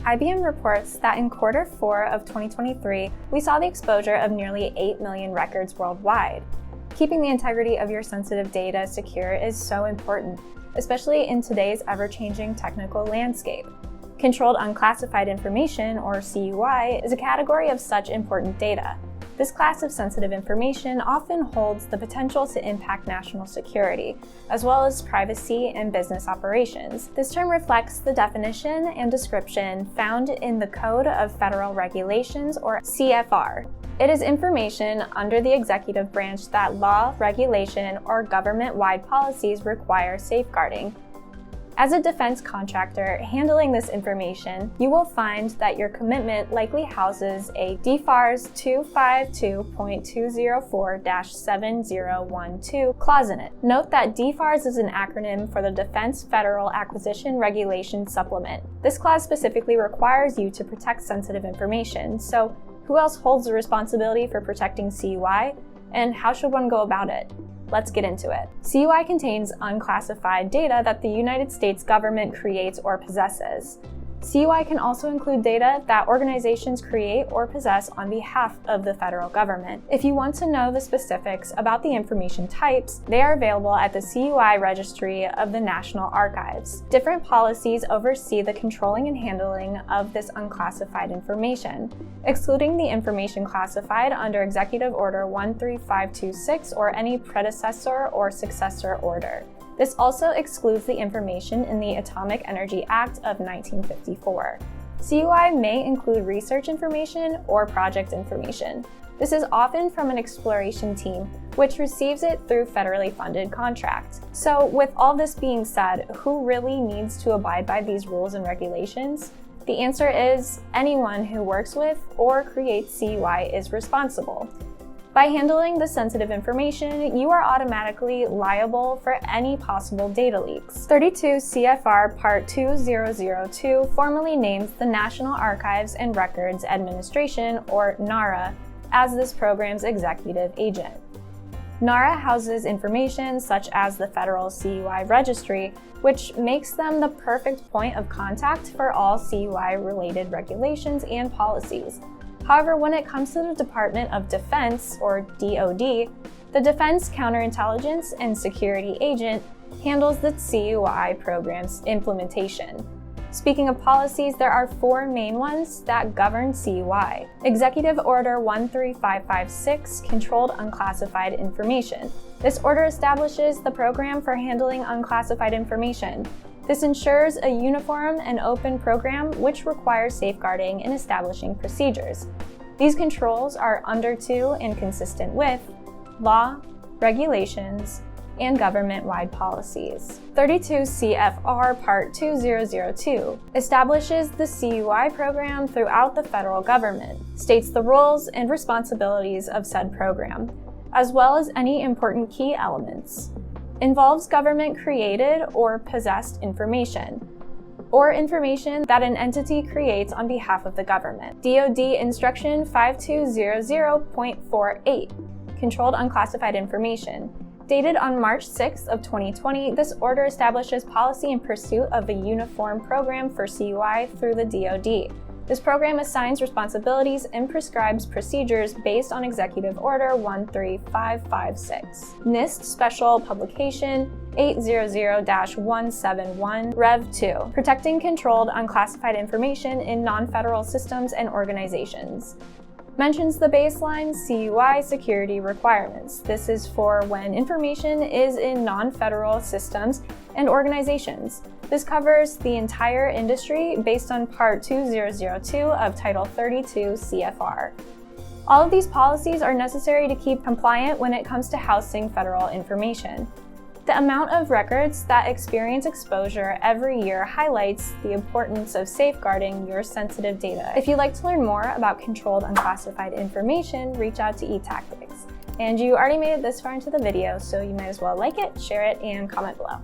IBM reports that in Q4 of 2023, we saw the exposure of nearly 8 million records worldwide. Keeping the integrity of your sensitive data secure is so important, especially in today's ever-changing technical landscape. Controlled Unclassified Information, or CUI, is a category of such important data. This class of sensitive information often holds the potential to impact national security, as well as privacy and business operations. This term reflects the definition and description found in the Code of Federal Regulations, or CFR. It is information under the executive branch that law, regulation, or government-wide policies require safeguarding. As a defense contractor handling this information, you will find that your commitment likely houses a DFARS 252.204-7012 clause in it. Note that DFARS is an acronym for the Defense Federal Acquisition Regulation Supplement. This clause specifically requires you to protect sensitive information, so who else holds the responsibility for protecting CUI, and how should one go about it? Let's get into it. CUI contains unclassified data that the United States government creates or possesses. CUI can also include data that organizations create or possess on behalf of the federal government. If you want to know the specifics about the information types, they are available at the CUI registry of the National Archives. Different policies oversee the controlling and handling of this unclassified information, excluding the information classified under Executive Order 13526 or any predecessor or successor order. This also excludes the information in the Atomic Energy Act of 1954. CUI may include research information or project information. This is often from an exploration team, which receives it through federally funded contract. So with all this being said, who really needs to abide by these rules and regulations? The answer is anyone who works with or creates CUI is responsible. By handling the sensitive information, you are automatically liable for any possible data leaks. 32 CFR Part 2002 formally names the National Archives and Records Administration, or NARA, as this program's executive agent. NARA houses information such as the Federal CUI Registry, which makes them the perfect point of contact for all CUI-related regulations and policies. However, when it comes to the Department of Defense, or DoD, the Defense Counterintelligence and Security Agent handles the CUI program's implementation. Speaking of policies, there are 4 main ones that govern CUI. Executive Order 13556, Controlled Unclassified Information. This order establishes the program for handling unclassified information. This ensures a uniform and open program which requires safeguarding and establishing procedures. These controls are under to and consistent with law, regulations, and government-wide policies. 32 CFR Part 2002 establishes the CUI program throughout the federal government, states the roles and responsibilities of said program, as well as any important key elements. Involves government-created or possessed information, or information that an entity creates on behalf of the government. DoD Instruction 5200.48, Controlled Unclassified Information. Dated on March 6th of 2020, this order establishes policy in pursuit of a uniform program for CUI through the DoD. This program assigns responsibilities and prescribes procedures based on Executive Order 13556. NIST Special Publication 800-171, Rev 2, Protecting Controlled Unclassified Information in Non-Federal Systems and Organizations. Mentions the baseline CUI security requirements. This is for when information is in non-federal systems and organizations. This covers the entire industry based on Part 2002 of Title 32 CFR. All of these policies are necessary to keep compliant when it comes to housing federal information. The amount of records that experience exposure every year highlights the importance of safeguarding your sensitive data. If you'd like to learn more about controlled unclassified information, reach out to eTactics. And you already made it this far into the video, so you might as well like it, share it, and comment below.